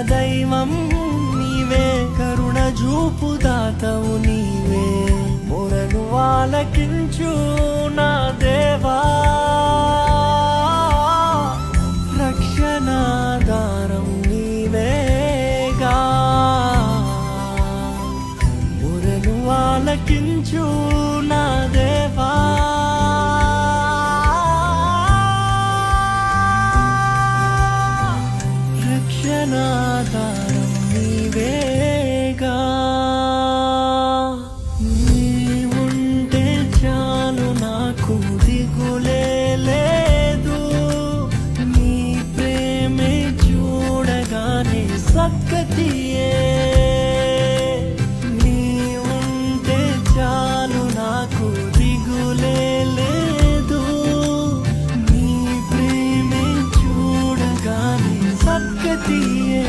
దైవం నీవే, కరుణ చూపు దాతవు నీవే, మొరను ఆలకించు నా దేవా, రక్షణాధారం నీవేగా, మొరను ఆలకించు నా దేవా, రక్షణాధారం నీవేగా. నీవుంటే చాలు నాకు దిగులే లేదు, నీ ప్రేమే చూడగానే సక్కతియే, నీవుంటే చాలు నాకు దిగులే లేదు, నీ ప్రేమే చూడగానే సక్కతియే.